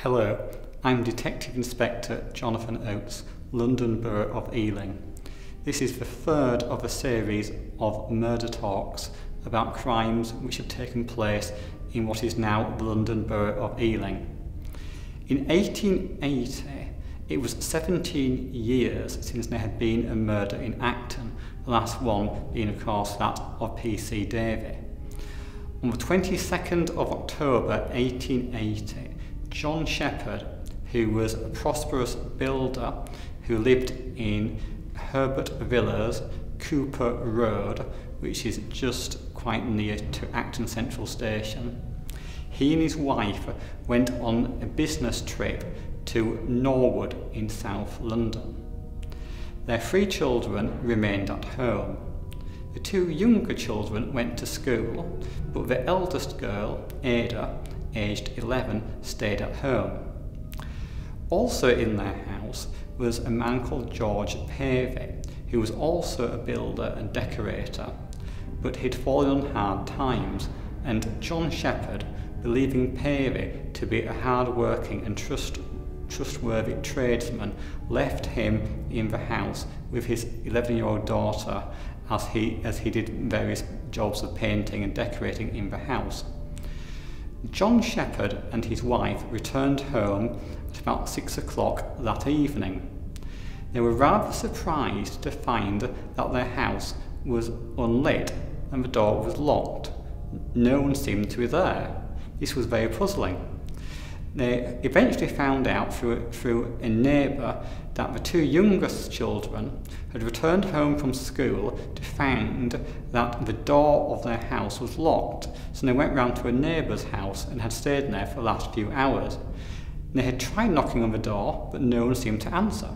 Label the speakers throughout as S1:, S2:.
S1: Hello, I'm Detective Inspector Jonathan Oates, London Borough of Ealing. This is the third of a series of murder talks about crimes which have taken place in what is now the London Borough of Ealing. In 1880, it was 17 years since there had been a murder in Acton, the last one being of course that of P.C. Davey. On the 22nd of October 1880, John Shepherd, who was a prosperous builder who lived in Herbert Villas, Cooper Road, which is just quite near to Acton Central Station. He and his wife went on a business trip to Norwood in South London. Their 3 children remained at home. The 2 younger children went to school, but the eldest girl, Ada, aged 11, stayed at home. Also in their house was a man called George Pavey, who was also a builder and decorator, but he'd fallen on hard times, and John Shepherd, believing Pavey to be a hard-working and trustworthy tradesman, left him in the house with his 11-year-old daughter as he did various jobs of painting and decorating in the house. John Shepherd and his wife returned home at about 6 o'clock that evening. They were rather surprised to find that their house was unlit and the door was locked. No one seemed to be there. This was very puzzling. They eventually found out through a neighbour that the 2 youngest children had returned home from school to find that the door of their house was locked, so they went round to a neighbour's house and had stayed there for the last few hours. They had tried knocking on the door, but no one seemed to answer.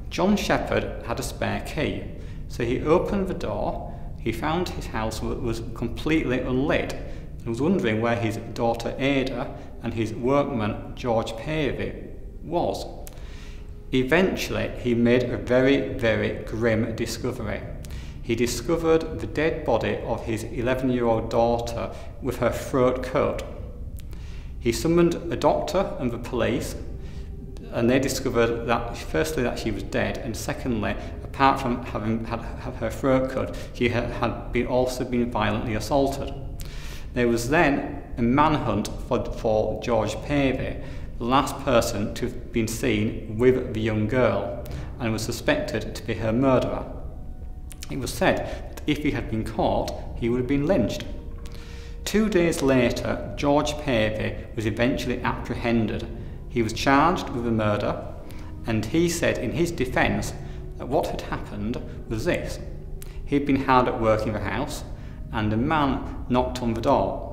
S1: John Shepherd had a spare key, so he opened the door. He found his house was completely unlit and was wondering where his daughter Ada and his workman George Pavey was. Eventually, he made a very, very grim discovery. He discovered the dead body of his 11-year-old daughter with her throat cut. He summoned a doctor and the police, and they discovered that firstly that she was dead, and secondly, apart from having had her throat cut, she had also been violently assaulted. There was then a manhunt for George Pavey, the last person to have been seen with the young girl, and was suspected to be her murderer. It was said that if he had been caught, he would have been lynched. 2 days later, George Pavey was eventually apprehended. He was charged with the murder, and he said in his defence that what had happened was this. He had been hard at work in the house, and a man knocked on the door.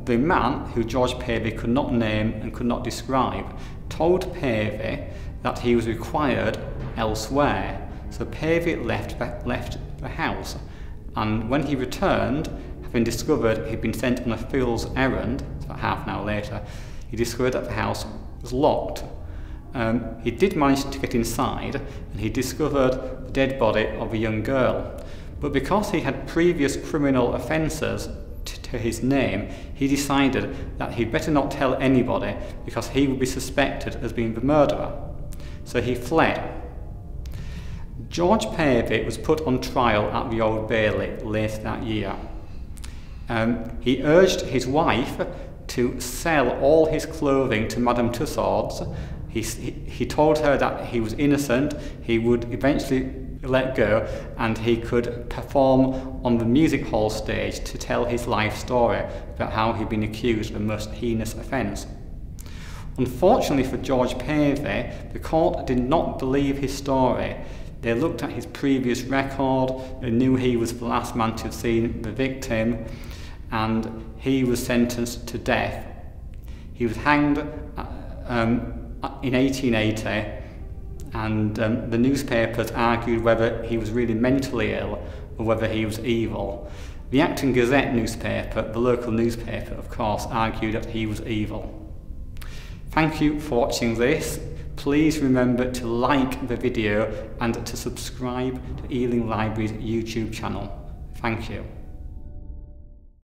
S1: The man, who George Pavey could not name and could not describe, told Pavey that he was required elsewhere, so Pavey left the house, and when he returned, having discovered he'd been sent on a fool's errand, about half an hour later, he discovered that the house was locked. He did manage to get inside, and he discovered the dead body of a young girl. But because he had previous criminal offences to his name, he decided that he'd better not tell anybody because he would be suspected as being the murderer. So he fled. George Pavey was put on trial at the Old Bailey late that year. He urged his wife to sell all his clothing to Madame Tussauds. He told her that he was innocent, he would eventually let go, and he could perform on the music hall stage to tell his life story about how he'd been accused of a most heinous offence. Unfortunately for George Pavey, the court did not believe his story. They looked at his previous record, they knew he was the last man to have seen the victim, and he was sentenced to death. He was hanged in 1880, and the newspapers argued whether he was really mentally ill or whether he was evil. The Acton Gazette newspaper, the local newspaper, of course, argued that he was evil. Thank you for watching this. Please remember to like the video and to subscribe to Ealing Library's YouTube channel. Thank you.